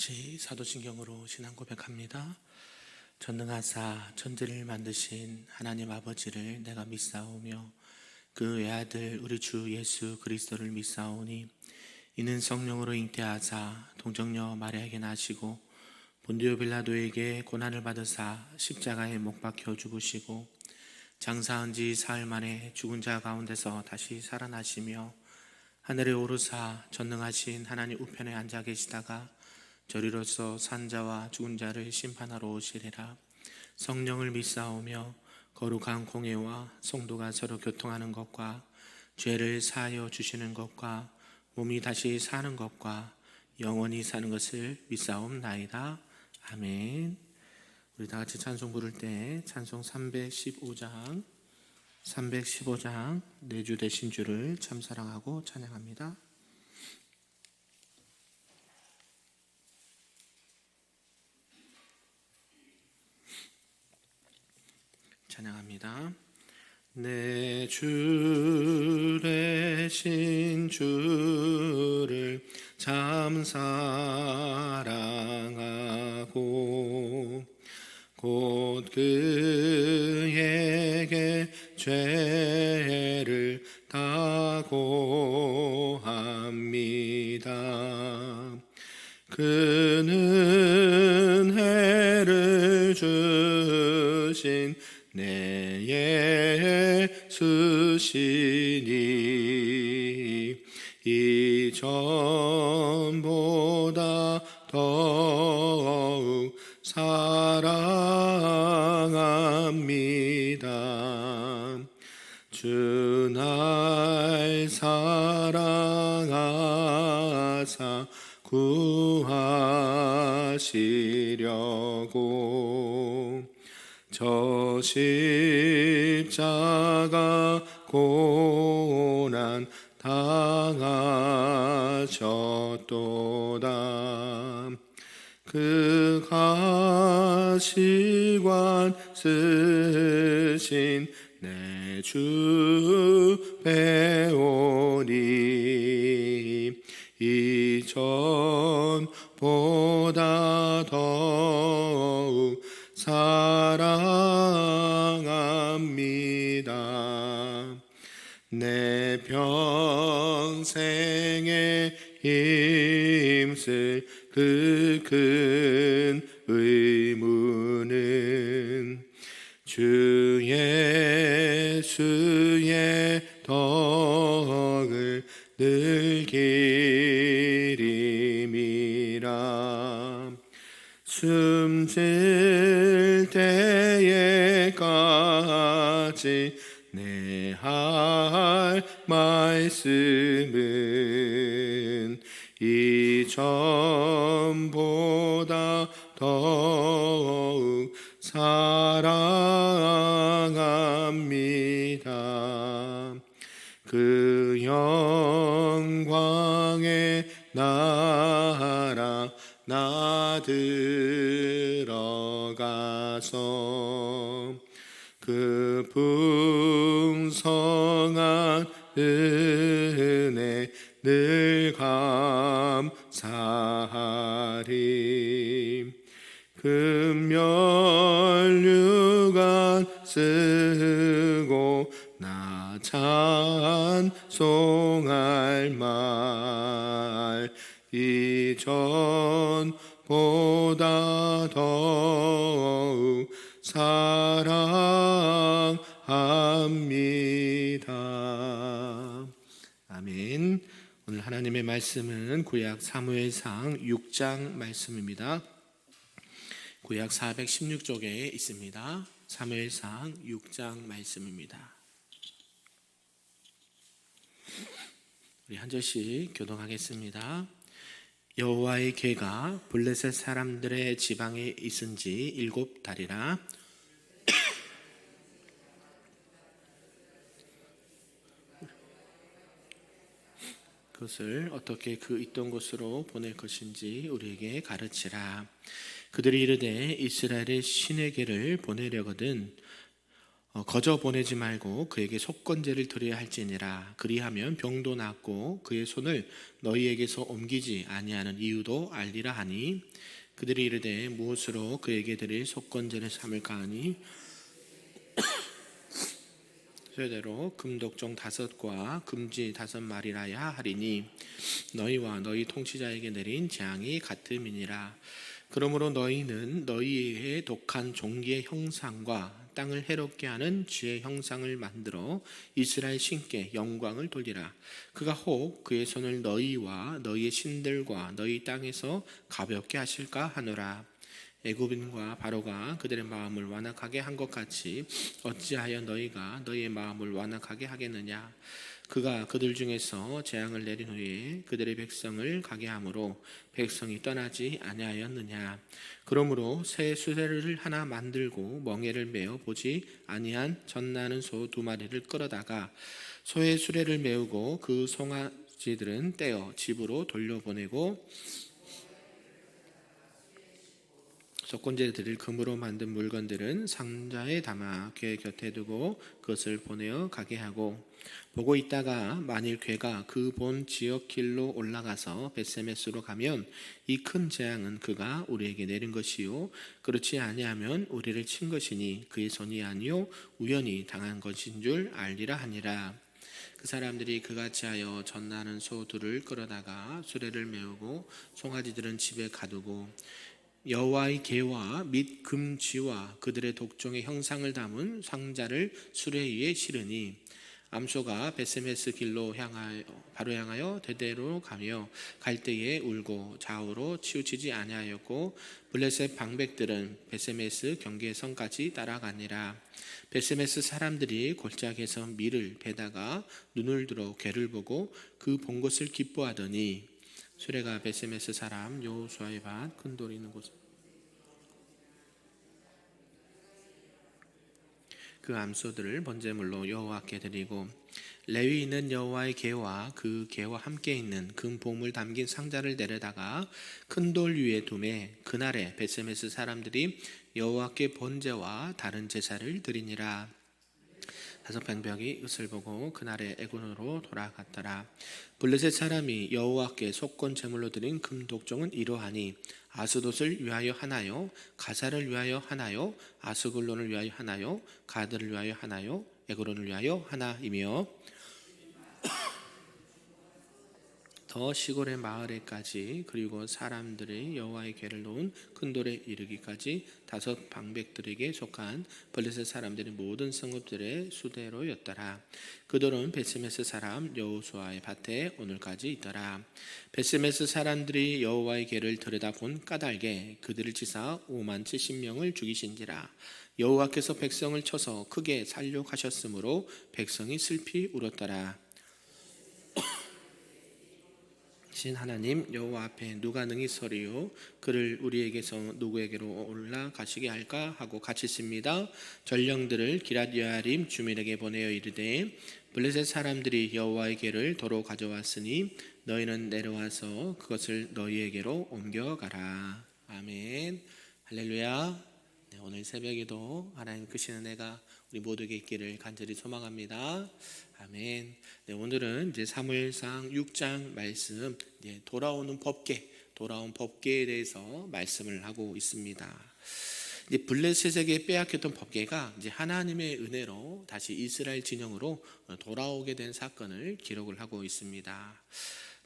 사도신경으로 신앙 고백합니다. 전능하사 천지를 만드신 하나님 아버지를 내가 믿사오며 그 외아들 우리 주 예수 그리스도를 믿사오니 이는 성령으로 잉태하사 동정녀 마리아에게 나시고 본디오 빌라도에게 고난을 받으사 십자가에 못 박혀 죽으시고 장사한 지 사흘 만에 죽은 자 가운데서 다시 살아나시며 하늘에 오르사 전능하신 하나님 우편에 앉아 계시다가 저리로서 산자와 죽은 자를 심판하러 오시리라. 성령을 믿사오며 거룩한 공예와 성도가 서로 교통하는 것과 죄를 사하여 주시는 것과 몸이 다시 사는 것과 영원히 사는 것을 믿사옵나이다. 아멘. 우리 다 같이 찬송 부를 때 찬송 315장 내 주 되신 주를 참 사랑하고 찬양합니다. 찬양합니다. 내 주 되신 주를 참 사랑하고 곧 그에게 죄를 다고 합니다. 그는 해를 주신 내 예수시니 이전보다 더욱 사랑합니다. 주 날 사랑하사 구하시려고 저 십자가 고난 당하셨도다. 그 가시관 쓰신 내 주 배우니 이전보다 더욱 사랑합니다. 내 평생에 힘쓸 그 큰 의무는 주 예수의 덕을 늘 기림이라. 숨질 때에까지 내 할 말씀은 이전보다 더욱 사랑합니다. 그 영광의 나라 나 들어가서 그 풍성한 은혜 늘 감사하리. 금면류관 쓰고 나 찬송할 말 이전보다 더욱 사랑합니다. 아멘. 오늘 하나님의 말씀은 구약 사무엘상 6장 말씀입니다. 구약 416쪽에 있습니다. 사무엘상 6장 말씀입니다. 우리 한 절씩 교독하겠습니다. 여호와의 궤가 블레셋 사람들의 지방에 있은 지 7달이라. 그것을 어떻게 그 있던 곳으로 보낼 것인지 우리에게 가르치라. 그들이 이르되 이스라엘의 신의 궤를 보내려거든 거저 보내지 말고 그에게 속건제를 드려야 할지니라. 그리하면 병도 낫고 그의 손을 너희에게서 옮기지 아니하는 이유도 알리라 하니, 그들이 이르되 무엇으로 그에게 드릴 속건제를 삼을까 하니, 수요대로 금독종 5과 금지 5마리라야 하리니 너희와 너희 통치자에게 내린 재앙이 같음이니라. 그러므로 너희는 너희의 독한 종기의 형상과 땅을 해롭게 하는 쥐의 형상을 만들어 이스라엘 신께 영광을 돌리라. 그가 혹 그의 손을 너희와 너희의 신들과 너희 땅에서 가볍게 하실까 하노라. 애굽인과 바로가 그들의 마음을 완악하게 한 것 같이 어찌하여 너희가 너희의 마음을 완악하게 하겠느냐. 그가 그들 중에서 재앙을 내린 후에 그들의 백성을 가게 함으로 백성이 떠나지 아니하였느냐. 그러므로 새 수레를 하나 만들고 멍에를 메어 보지 아니한 젖나는 소 2마리를 끌어다가 소의 수레를 메우고 그 송아지들은 떼어 집으로 돌려보내고 속건제 드릴 금으로 만든 물건들은 상자에 담아 괴 곁에 두고 그것을 보내어 가게 하고, 보고 있다가 만일 괴가 그 본 지역 길로 올라가서 벳세메스로 가면 이 큰 재앙은 그가 우리에게 내린 것이요 그렇지 아니하면 우리를 친 것이니 그의 손이 아니요 우연히 당한 것인 줄 알리라 하니라. 그 사람들이 그같이 하여 젖나는 소 2를 끌어다가 수레를 메우고 송아지들은 집에 가두고 여호와의 계와 및 금쥐와 그들의 독종의 형상을 담은 상자를 수레 위에 실으니, 암소가 벳세메스 길로 바로 향하여 대대로 가며 갈 때에 울고 좌우로 치우치지 아니하였고, 블레셋 방백들은 벳세메스 경계선까지 따라가니라. 벳세메스 사람들이 골짜기에서 밀을 베다가 눈을 들어 괴를 보고 그 본 것을 기뻐하더니, 수레가 벳세메스 사람 여호수아의 밭 큰 돌이 있는 곳 그 암소들을 번제물로 여호와께 드리고, 레위인은 여호와의 계와 그 계와 함께 있는 금 보물 담긴 상자를 내려다가 큰 돌 위에 두매 그날에 벳세메스 사람들이 여호와께 번제와 다른 제사를 드리니라. 5 병병이 üt을 보고 그날에 애굽으로 돌아갔더라. 블레셋 사람이 여호와께 속건 제물로 드린 금 독종은 이러하니, 아스돗을 위하여 하나요, 가사를 위하여 하나요, 아스글론을 위하여 하나요, 가드를 위하여 하나요, 에그론을 위하여 하나이며, 더 시골의 마을에까지 그리고 사람들이 여호와의 궤를 놓은 큰 돌에 이르기까지 5 방백들에게 속한 블레셋 사람들의 모든 성읍들의 수대로였더라. 그 돌은 벳세메스 사람 여호수아의 밭에 오늘까지 있더라. 벳세메스 사람들이 여호와의 궤를 들여다본 까닭에 그들을 치사 5만 70명을 죽이신지라. 여호와께서 백성을 쳐서 크게 살육하셨으므로 백성이 슬피 울었더라. 신 하나님 여호와 앞에 누가 능히 서리요, 그를 우리에게서 누구에게로 올라가시게 할까 하고 갇혔습니다. 전령들을 기랏 여아림 주민에게 보내어 이르되, 블레셋 사람들이 여호와의 궤를 도로 가져왔으니 너희는 내려와서 그것을 너희에게로 옮겨가라. 아멘. 할렐루야. 오늘 새벽에도 하나님 크신 은혜가 우리 모두에게 있기를 간절히 소망합니다. 아멘. 오늘은 이제 사무엘상 6장 말씀, 돌아온 법궤에 대해서 말씀을 하고 있습니다. 이제 블레셋에게 빼앗겼던 법궤가 이제 하나님의 은혜로 다시 이스라엘 진영으로 돌아오게 된 사건을 기록을 하고 있습니다.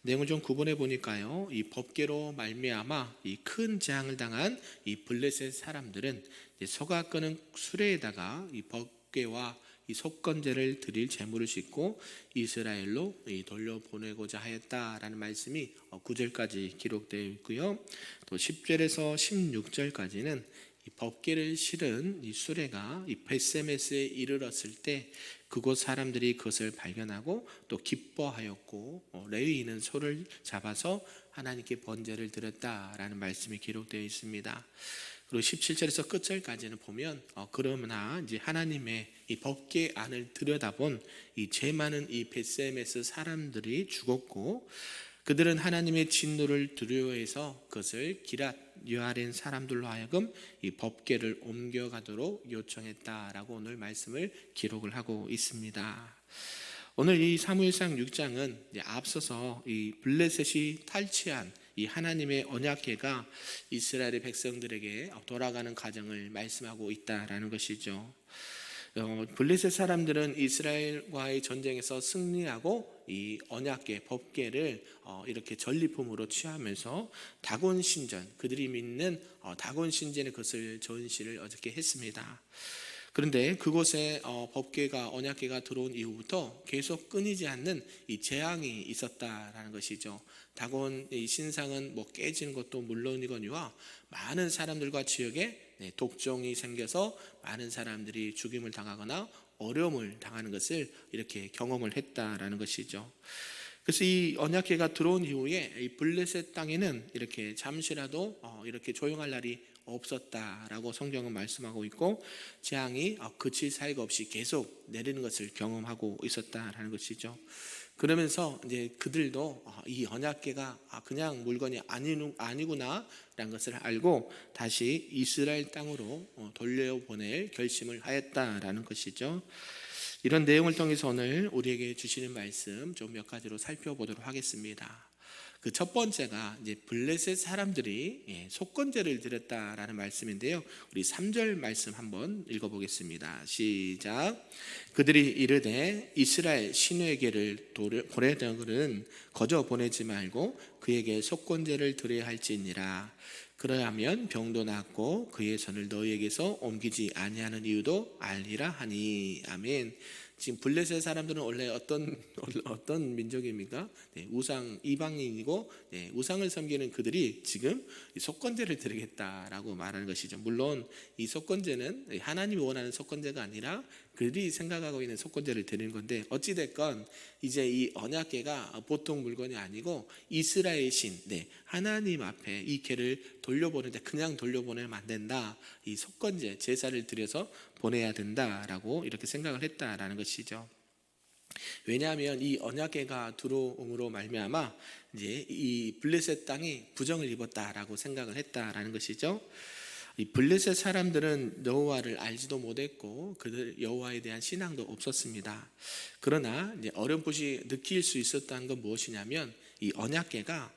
내용을 좀 구분해 보니까요, 이 법궤로 말미암아 이 큰 재앙을 당한 이 블레셋 사람들은 소가 끄는 수레에다가 이 법궤와 이 속건제를 드릴 제물을 싣고 이스라엘로 돌려보내고자 하였다라는 말씀이 9절까지 기록되어 있고요. 또 10절에서 16절까지는 이 법궤를 실은 이 수레가 이 벳세메스에 이르렀을 때 그곳 사람들이 그것을 발견하고 또 기뻐하였고, 레위인은 소를 잡아서 하나님께 번제를 드렸다라는 말씀이 기록되어 있습니다. 그리고 17절에서 끝절까지는 보면 그러나 이제 하나님의 이 법궤 안을 들여다본 이 죄 많은 이 벳세메스 사람들이 죽었고, 그들은 하나님의 진노를 두려워해서 그것을 기랏 유아된 사람들로 하여금 이 법궤를 옮겨가도록 요청했다라고 오늘 말씀을 기록을 하고 있습니다. 오늘 이 사무엘상 6장은 앞서서 이 블레셋이 탈취한 이 하나님의 언약궤가 이스라엘의 백성들에게 돌아가는 과정을 말씀하고 있다라는 것이죠. 블레셋 사람들은 이스라엘과의 전쟁에서 승리하고 이 언약궤, 법궤를 이렇게 전리품으로 취하면서 다곤 신전, 그들이 믿는 다곤 신전의 것을 전시를 어저께 했습니다. 그런데 그곳에 법궤가 언약궤가 들어온 이후부터 계속 끊이지 않는 이 재앙이 있었다라는 것이죠. 다곤 이 신상은 뭐 깨지는 것도 물론이거니와 많은 사람들과 지역에 독종이 생겨서 많은 사람들이 죽임을 당하거나 어려움을 당하는 것을 이렇게 경험을 했다라는 것이죠. 그래서 이 언약궤가 들어온 이후에 이 블레셋 땅에는 이렇게 잠시라도 이렇게 조용할 날이 없었다라고 성경은 말씀하고 있고, 재앙이 그칠 사이가 없이 계속 내리는 것을 경험하고 있었다라는 것이죠. 그러면서 이제 그들도 이 언약궤가 그냥 물건이 아니구나라는 것을 알고 다시 이스라엘 땅으로 돌려보낼 결심을 하였다라는 것이죠. 이런 내용을 통해서 오늘 우리에게 주시는 말씀 좀 몇 가지로 살펴보도록 하겠습니다. 그 첫 번째가 이제 블레셋 사람들이 속건제를 드렸다라는 말씀인데요. 우리 3절 말씀 한번 읽어보겠습니다. 시작. 그들이 이르되 이스라엘 신에게를 보내더거든 거저 보내지 말고 그에게 속건제를 드려야 할지니라. 그러하면 병도 낫고 그의 손을 너희에게서 옮기지 아니하는 이유도 알리라 하니. 아멘. 지금 블레셋 사람들은 원래 어떤 민족입니까? 우상 이방인이고 우상을 섬기는 그들이 지금 속건제를 드리겠다라고 말하는 것이죠. 물론 이 속건제는 하나님이 원하는 속건제가 아니라 그들이 생각하고 있는 속건제를 드리는 건데, 어찌됐건 이제 이 언약궤가 보통 물건이 아니고 이스라엘 신, 하나님 앞에 이 궤를 돌려보는데 그냥 돌려보내면 안 된다. 이 속건제 제사를 드려서 보내야 된다라고 이렇게 생각을 했다라는 것이죠. 왜냐하면 이 언약궤가 들어옴으로 말미암아 이제 이 블레셋 땅이 부정을 입었다라고 생각을 했다라는 것이죠. 이 블레셋 사람들은 여호와를 알지도 못했고 그들 여호와에 대한 신앙도 없었습니다. 그러나 이제 어렴풋이 느낄 수 있었다는 건 무엇이냐면 이 언약궤가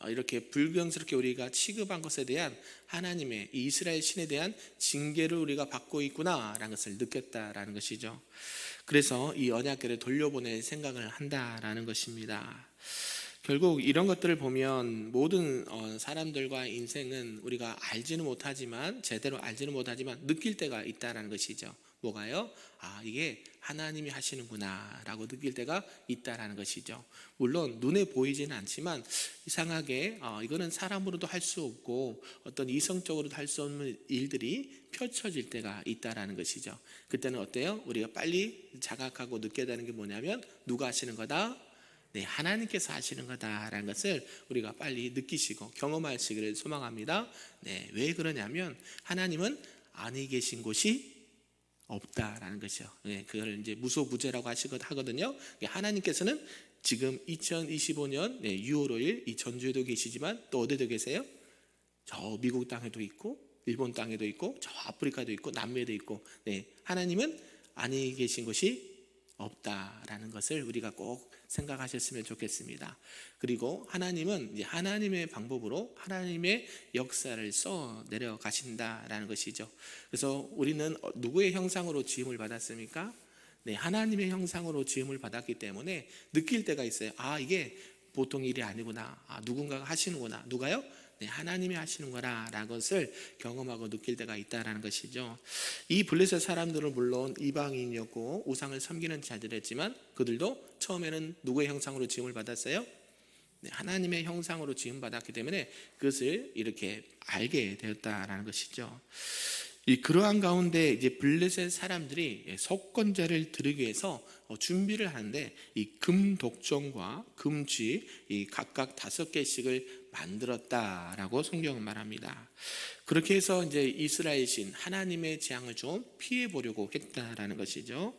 이렇게 불경스럽게 우리가 취급한 것에 대한 하나님의 이 이스라엘 신에 대한 징계를 우리가 받고 있구나라는 것을 느꼈다라는 것이죠. 그래서 이 언약궤를 돌려보낼 생각을 한다라는 것입니다. 결국 이런 것들을 보면 모든 사람들과 인생은 우리가 제대로 알지는 못하지만 느낄 때가 있다라는 것이죠. 뭐가요? 이게 하나님이 하시는구나 라고 느낄 때가 있다라는 것이죠. 물론 눈에 보이지는 않지만 이상하게 이거는 사람으로도 할 수 없고 어떤 이성적으로도 할 수 없는 일들이 펼쳐질 때가 있다라는 것이죠. 그때는 어때요? 우리가 빨리 자각하고 느껴야 되는 게 뭐냐면 누가 하시는 거다? 하나님께서 하시는 거다라는 것을 우리가 빨리 느끼시고 경험하시기를 소망합니다. 왜 그러냐면 하나님은 아니 계신 곳이 없다라는 것이죠. 그걸 이제 무소부재라고 하거든요. 하나님께서는 지금 2025년 6월 5일 이 전주에도 계시지만 또 어디도 계세요? 저 미국 땅에도 있고 일본 땅에도 있고 저 아프리카도 있고 남미에도 있고 하나님은 아니 계신 곳이 없다라는 것을 우리가 꼭 생각하셨으면 좋겠습니다. 그리고 하나님은 이제 하나님의 방법으로 하나님의 역사를 써 내려가신다라는 것이죠. 그래서 우리는 누구의 형상으로 지음을 받았습니까? 하나님의 형상으로 지음을 받았기 때문에 느낄 때가 있어요. 이게 보통 일이 아니구나. 누군가가 하시는구나. 누가요? 하나님이 하시는 거라는 것을 경험하고 느낄 때가 있다라는 것이죠. 이 블레셋 사람들은 물론 이방인이었고 우상을 섬기는 자들이었지만 그들도 처음에는 누구의 형상으로 지음을 받았어요? 하나님의 형상으로 지음 받았기 때문에 그것을 이렇게 알게 되었다라는 것이죠. 그러한 가운데 이제 블레셋 사람들이 속건제를 드리기 위해서 준비를 하는데 이 금독종과 금쥐 각각 5개씩을 만들었다라고 성경은 말합니다. 그렇게 해서 이제 이스라엘 신 하나님의 재앙을 좀 피해 보려고 했다라는 것이죠.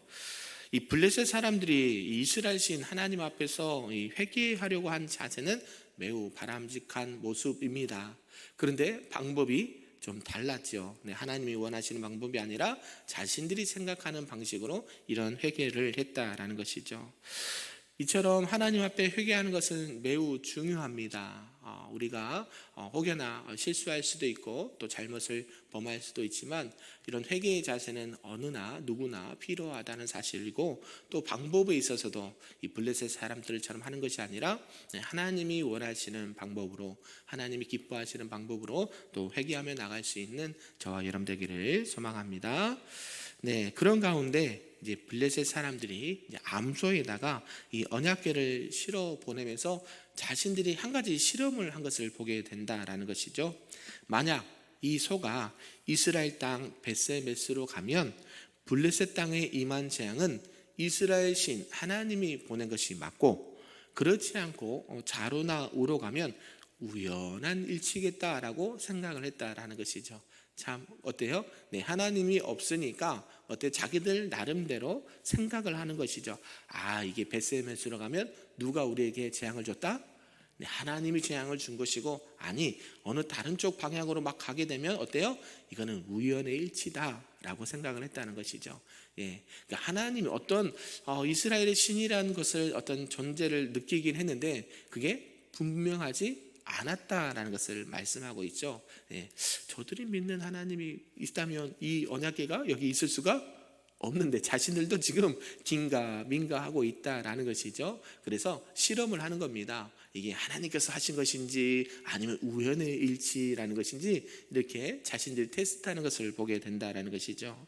이 블레셋 사람들이 이스라엘 신 하나님 앞에서 회개하려고 한 자세는 매우 바람직한 모습입니다. 그런데 방법이 좀 달랐죠. 하나님이 원하시는 방법이 아니라 자신들이 생각하는 방식으로 이런 회개를 했다라는 것이죠. 이처럼 하나님 앞에 회개하는 것은 매우 중요합니다. 우리가 혹여나 실수할 수도 있고 또 잘못을 범할 수도 있지만 이런 회개의 자세는 어느나 누구나 필요하다는 사실이고, 또 방법에 있어서도 이 블레셋 사람들처럼 하는 것이 아니라 하나님이 원하시는 방법으로, 하나님이 기뻐하시는 방법으로 또 회개하며 나갈 수 있는 저와 여러분 되기를 소망합니다. 그런 가운데 이제 블레셋 사람들이 이제 암소에다가 이 언약궤를 실어 보내면서 자신들이 한 가지 실험을 한 것을 보게 된다라는 것이죠. 만약 이 소가 이스라엘 땅 벳세메스로 가면 블레셋 땅에 임한 재앙은 이스라엘 신 하나님이 보낸 것이 맞고, 그렇지 않고 좌로나 우로 가면 우연한 일치겠다라고 생각을 했다라는 것이죠. 참 어때요? 하나님이 없으니까 자기들 나름대로 생각을 하는 것이죠. 이게 벳세메스로 가면 누가 우리에게 재앙을 줬다? 하나님이 재앙을 준 것이고, 아니 어느 다른 쪽 방향으로 막 가게 되면 어때요? 이거는 우연의 일치다라고 생각을 했다는 것이죠. 그러니까 하나님이 어떤 이스라엘의 신이라는 것을 어떤 존재를 느끼긴 했는데 그게 분명하지 않았다라는 것을 말씀하고 있죠. 저들이 믿는 하나님이 있다면 이 언약궤가 여기 있을 수가 없는데 자신들도 지금 긴가민가 하고 있다라는 것이죠. 그래서 실험을 하는 겁니다. 이게 하나님께서 하신 것인지 아니면 우연의 일치라는 것인지 이렇게 자신들이 테스트하는 것을 보게 된다라는 것이죠.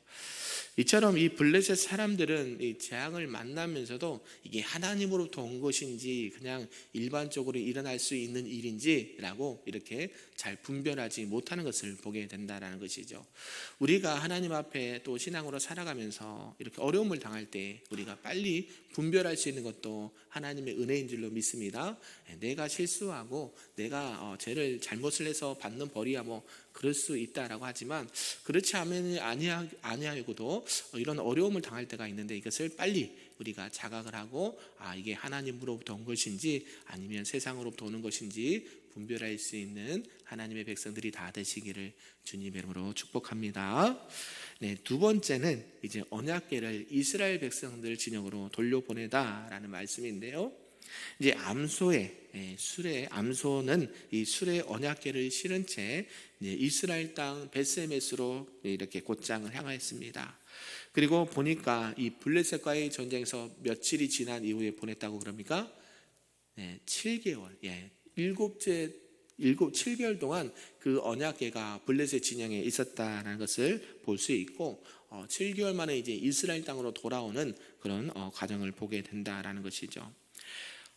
이처럼 이 블레셋 사람들은 이 재앙을 만나면서도 이게 하나님으로부터 온 것인지 그냥 일반적으로 일어날 수 있는 일인지라고 이렇게 잘 분별하지 못하는 것을 보게 된다는 것이죠. 우리가 하나님 앞에 또 신앙으로 살아가면서 이렇게 어려움을 당할 때 우리가 빨리 분별할 수 있는 것도 하나님의 은혜인 줄로 믿습니다. 내가 실수하고 내가 죄를 잘못을 해서 받는 벌이야 그럴 수 있다라고 하지만, 그렇지 아니하고도 이런 어려움을 당할 때가 있는데 이것을 빨리 우리가 자각을 하고 이게 하나님으로부터 온 것인지 아니면 세상으로부터 오는 것인지 분별할 수 있는 하나님의 백성들이 다 되시기를 주님의 이름으로 축복합니다. 두 번째는 이제 언약궤를 이스라엘 백성들 진영으로 돌려보내다라는 말씀인데요. 이제 암소는 이 수레 언약궤를 실은 채 이스라엘 땅 벳세메스로 이렇게 곧장을 향하였습니다. 그리고 보니까 이 블레셋과의 전쟁에서 며칠이 지난 이후에 보냈다고 그럽니까? 7개월, 7개월 동안 그 언약궤가 블레셋 진영에 있었다는 것을 볼 수 있고, 7개월 만에 이제 이스라엘 땅으로 돌아오는 그런 과정을 보게 된다라는 것이죠.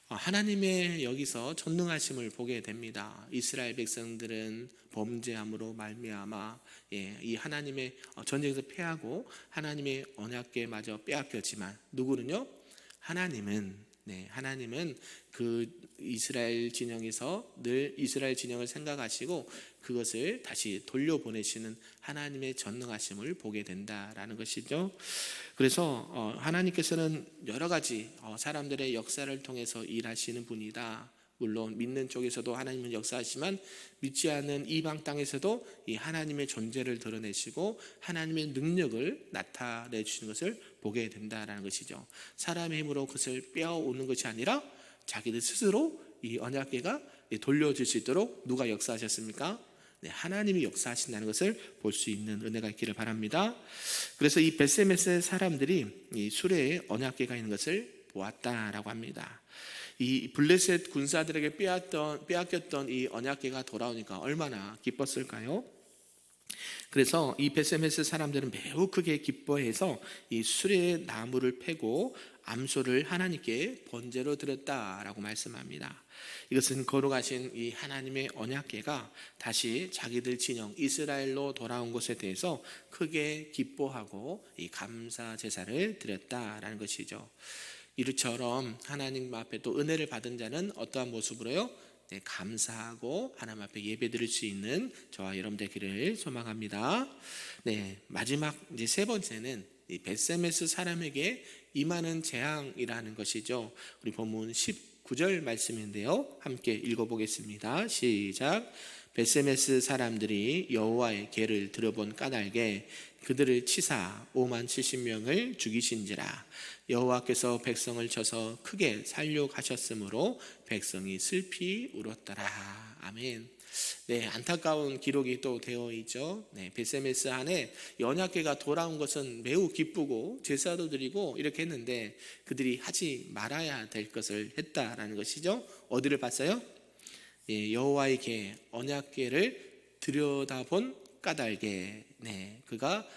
하나님의 여기서 전능하심을 보게 됩니다. 이스라엘 백성들은 범죄함으로 말미암아 이 하나님의 전쟁에서 패하고 하나님의 언약궤마저 빼앗겼지만 누구는요? 하나님은 그 이스라엘 진영에서 늘 이스라엘 진영을 생각하시고 그것을 다시 돌려보내시는 하나님의 전능하심을 보게 된다라는 것이죠. 그래서 하나님께서는 여러 가지 사람들의 역사를 통해서 일하시는 분이다. 물론 믿는 쪽에서도 하나님은 역사하시지만 믿지 않는 이방 땅에서도 이 하나님의 존재를 드러내시고 하나님의 능력을 나타내 주시는 것을 보게 된다라는 것이죠. 사람의 힘으로 그것을 빼앗오는 것이 아니라 자기들 스스로 이 언약궤가 돌려줄 수 있도록 누가 역사하셨습니까? 하나님이 역사하신다는 것을 볼 수 있는 은혜가 있기를 바랍니다. 그래서 이 벳세메스 사람들이 이 수레에 언약궤가 있는 것을 보았다라고 합니다. 이 블레셋 군사들에게 빼앗겼던 이 언약궤가 돌아오니까 얼마나 기뻤을까요? 그래서 이 벳세메스 사람들은 매우 크게 기뻐해서 이 수레의 나무를 패고 암소를 하나님께 번제로 드렸다라고 말씀합니다. 이것은 거룩하신 이 하나님의 언약궤가 다시 자기들 진영 이스라엘로 돌아온 것에 대해서 크게 기뻐하고 이 감사 제사를 드렸다라는 것이죠. 이처럼 하나님 앞에 또 은혜를 받은 자는 어떠한 모습으로요? 감사하고 하나님 앞에 예배드릴 수 있는 저와 여러분 되기를 소망합니다. 마지막 이제 세 번째는 이 벳세메스 사람에게 임하는 재앙이라는 것이죠. 우리 본문 19절 말씀인데요, 함께 읽어보겠습니다. 시작. 벳세메스 사람들이 여호와의 궤를 들어본 까닭에 그들을 치사 5만 70명을 죽이신지라. 여호와께서 백성을 쳐서 크게 살려가셨으므로 백성이 슬피 울었더라. 아멘. 네, 안타까운 기록이 또 되어 있죠. 네, 벳세메스 안에 언약궤가 돌아온 것은 매우 기쁘고 제사도 드리고 이렇게 했는데 그들이 하지 말아야 될 것을 했다라는 것이죠. 어디를 봤어요? 예, 여호와의 궤, 언약궤를 들여다본 까닭에 그가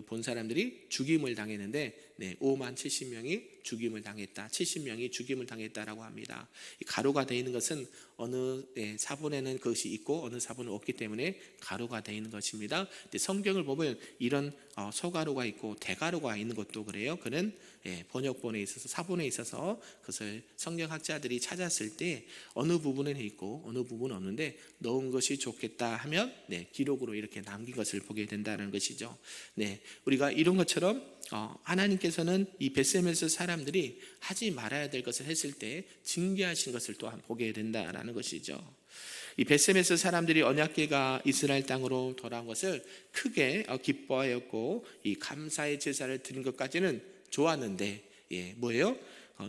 본 사람들이 죽임을 당했는데 5만 70명이 죽임을 당했다. 70명이 죽임을 당했다라고 합니다. 가로가 되어 있는 것은 어느 사본에는 그것이 있고 어느 사본은 없기 때문에 가로가 되어 있는 것입니다. 성경을 보면 이런 소가로가 있고 대가로가 있는 것도 그래요. 그는 번역본에 있어서 사본에 있어서 그것을 성경학자들이 찾았을 때 어느 부분은 있고 어느 부분은 없는데 넣은 것이 좋겠다 하면 기록으로 이렇게 남긴 것을 보게 된다는 것이죠. 우리가 이런 것처럼 하나님께서는 이 벳세메스 사람들이 하지 말아야 될 것을 했을 때 징계하신 것을 또한 보게 된다라는 것이죠. 이 벳세메스 사람들이 언약궤가 이스라엘 땅으로 돌아온 것을 크게 기뻐하였고 이 감사의 제사를 드린 것까지는 좋았는데 뭐예요?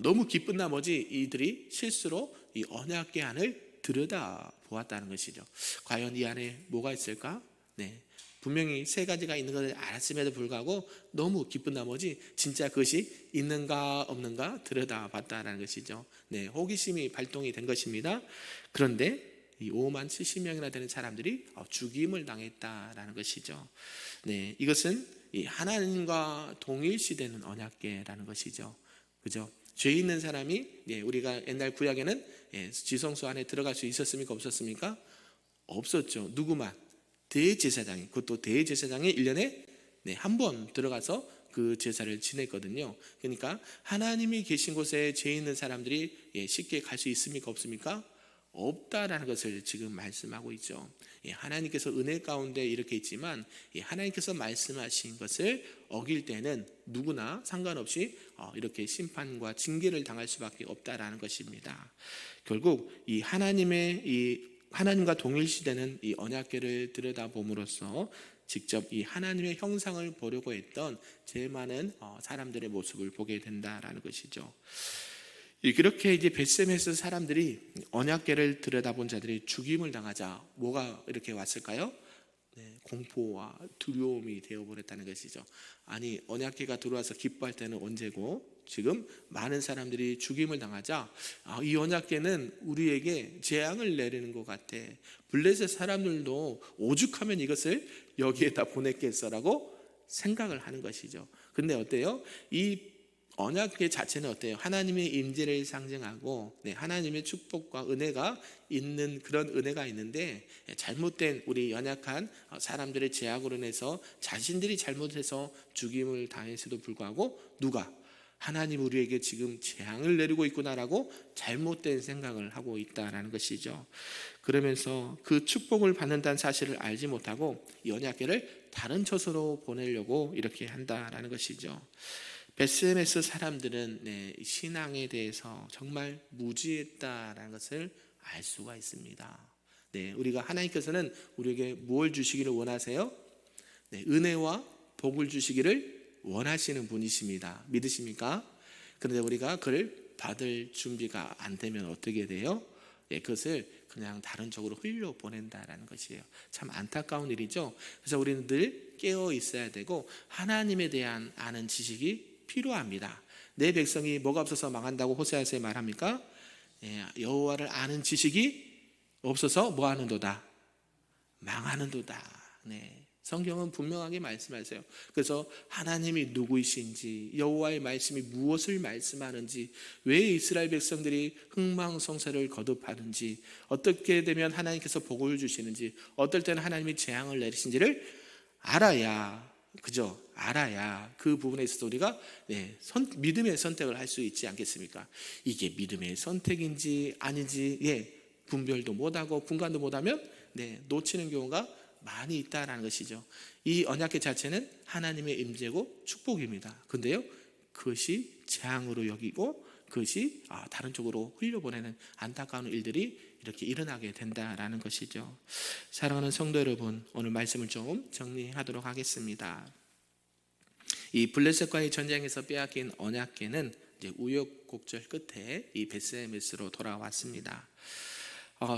너무 기쁜 나머지 이들이 실수로 이 언약궤 안을 들여다 보았다는 것이죠. 과연 이 안에 뭐가 있을까? 분명히 세 가지가 있는 것을 알았음에도 불구하고 너무 기쁜 나머지 진짜 그것이 있는가 없는가 들여다봤다는 것이죠. 호기심이 발동이 된 것입니다. 그런데 이 5만 70명이나 되는 사람들이 죽임을 당했다라는 것이죠. 이것은 이 하나님과 동일시되는 언약궤라는 것이죠. 그죠? 죄 있는 사람이 우리가 옛날 구약에는 지성소 안에 들어갈 수 있었습니까? 없었습니까? 없었죠. 누구만? 대제사장이, 그것도 대제사장이 1년에 한 번 들어가서 그 제사를 지냈거든요. 그러니까 하나님이 계신 곳에 죄 있는 사람들이 쉽게 갈 수 있습니까? 없습니까? 없다라는 것을 지금 말씀하고 있죠. 하나님께서 은혜 가운데 이렇게 있지만 하나님께서 말씀하신 것을 어길 때는 누구나 상관없이 이렇게 심판과 징계를 당할 수밖에 없다라는 것입니다. 결국 이 하나님과 동일시되는 이 언약궤를 들여다봄으로써 직접 이 하나님의 형상을 보려고 했던 제일 많은 사람들의 모습을 보게 된다라는 것이죠. 그렇게 이제 벳세메스 사람들이 언약궤를 들여다본 자들이 죽임을 당하자 뭐가 이렇게 왔을까요? 공포와 두려움이 되어버렸다는 것이죠. 아니, 언약궤가 들어와서 기뻐할 때는 언제고 지금 많은 사람들이 죽임을 당하자 이 언약궤는 우리에게 재앙을 내리는 것 같아. 블레셋 사람들도 오죽하면 이것을 여기에다 보냈겠어라고 생각을 하는 것이죠. 근데 어때요? 이 언약궤 자체는 어때요? 하나님의 임재를 상징하고 하나님의 축복과 은혜가 있는 그런 은혜가 있는데 잘못된 우리 연약한 사람들의 죄악으로 인해서 자신들이 잘못해서 죽임을 당했음에도 불구하고 누가? 하나님 우리에게 지금 재앙을 내리고 있구나라고 잘못된 생각을 하고 있다라는 것이죠. 그러면서 그 축복을 받는다는 사실을 알지 못하고 이 언약궤를 다른 처소로 보내려고 이렇게 한다라는 것이죠. 벳세메스 사람들은 신앙에 대해서 정말 무지했다라는 것을 알 수가 있습니다. 우리가 하나님께서는 우리에게 뭘 주시기를 원하세요? 은혜와 복을 주시기를 원하시는 분이십니다. 믿으십니까? 그런데 우리가 그를 받을 준비가 안 되면 어떻게 돼요? 그것을 그냥 다른 쪽으로 흘려보낸다라는 것이에요. 참 안타까운 일이죠. 그래서 우리는 늘 깨어 있어야 되고 하나님에 대한 아는 지식이 필요합니다. 내 백성이 뭐가 없어서 망한다고 호세아서에 말합니까? 여호와를 아는 지식이 없어서 뭐하는도다? 망하는도다. 성경은 분명하게 말씀하세요. 그래서 하나님이 누구이신지, 여호와의 말씀이 무엇을 말씀하는지, 왜 이스라엘 백성들이 흥망성쇠를 거듭하는지, 어떻게 되면 하나님께서 복을 주시는지, 어떨 때는 하나님이 재앙을 내리신지를 알아야, 그죠? 알아야 그 부분에 있어서 우리가 믿음의 선택을 할 수 있지 않겠습니까? 이게 믿음의 선택인지 아닌지 분별도 못하고 분간도 못하면 놓치는 경우가 많이 있다라는 것이죠. 이 언약궤 자체는 하나님의 임재고 축복입니다. 근데요, 그것이 재앙으로 여기고 그것이 다른 쪽으로 흘려보내는 안타까운 일들이 이렇게 일어나게 된다라는 것이죠. 사랑하는 성도 여러분, 오늘 말씀을 좀 정리하도록 하겠습니다. 이 블레셋과의 전쟁에서 빼앗긴 언약궤는 이제 우여곡절 끝에 이 베스메스로 돌아왔습니다.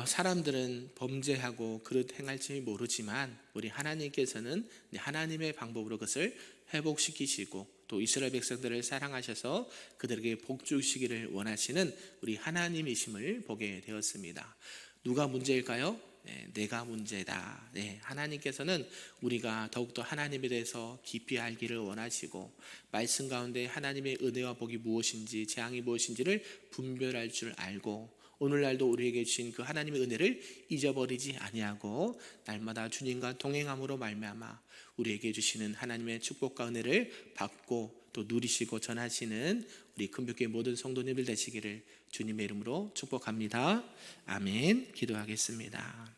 사람들은 범죄하고 그릇 행할지 모르지만 우리 하나님께서는 하나님의 방법으로 그것을 회복시키시고 또 이스라엘 백성들을 사랑하셔서 그들에게 복 주시기를 원하시는 우리 하나님이심을 보게 되었습니다. 누가 문제일까요? 네, 내가 문제다. 네, 하나님께서는 우리가 더욱더 하나님에 대해서 깊이 알기를 원하시고 말씀 가운데 하나님의 은혜와 복이 무엇인지 재앙이 무엇인지를 분별할 줄 알고 오늘날도 우리에게 주신 그 하나님의 은혜를 잊어버리지 아니하고 날마다 주님과 동행함으로 말미암아 우리에게 주시는 하나님의 축복과 은혜를 받고 또 누리시고 전하시는 우리 금빛교회 모든 성도님들 되시기를 주님의 이름으로 축복합니다. 아멘. 기도하겠습니다.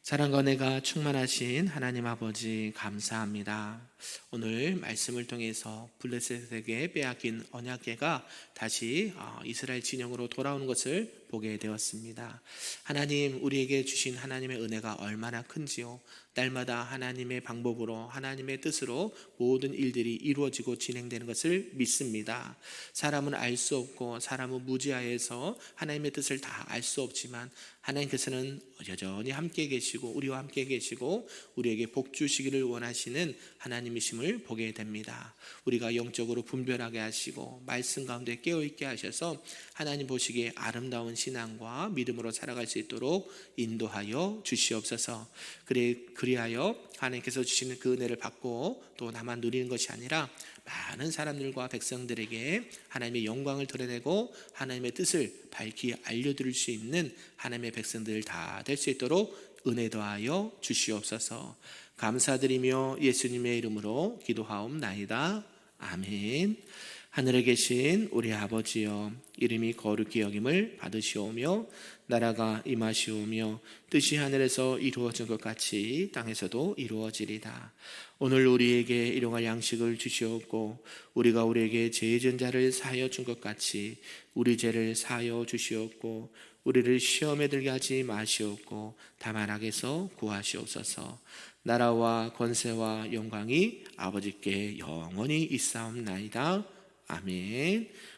사랑과 은혜가 충만하신 하나님 아버지 감사합니다. 오늘 말씀을 통해서 블레셋에게 빼앗긴 언약궤가 다시 이스라엘 진영으로 돌아오는 것을 보게 되었습니다. 하나님, 우리에게 주신 하나님의 은혜가 얼마나 큰지요. 날마다 하나님의 방법으로 하나님의 뜻으로 모든 일들이 이루어지고 진행되는 것을 믿습니다. 사람은 알 수 없고 사람은 무지하여서 하나님의 뜻을 다 알 수 없지만 하나님께서는 여전히 함께 계시고 우리와 함께 계시고 우리에게 복 주시기를 원하시는 하나님이심을 보게 됩니다. 우리가 영적으로 분별하게 하시고 말씀 가운데 깨어있게 하셔서 하나님 보시기에 아름다운 신앙과 믿음으로 살아갈 수 있도록 인도하여 주시옵소서. 그리하여 하나님께서 주시는 그 은혜를 받고 또 나만 누리는 것이 아니라 많은 사람들과 백성들에게 하나님의 영광을 드러내고 하나님의 뜻을 밝히 알려드릴 수 있는 하나님의 백성들 다 될 수 있도록 은혜 더하여 주시옵소서. 감사드리며 예수님의 이름으로 기도하옵나이다. 아멘. 하늘에 계신 우리 아버지여, 이름이 거룩히 여김을 받으시오며 나라가 임하시오며 뜻이 하늘에서 이루어진 것 같이 땅에서도 이루어지리다. 오늘 우리에게 일용할 양식을 주시옵고 우리가 우리에게 죄진 자를 사하여 준 것 같이 우리 죄를 사하여 주시옵고 우리를 시험에 들게 하지 마시옵고 다만 악에서 구하시옵소서. 나라와 권세와 영광이 아버지께 영원히 있사옵나이다. 아멘.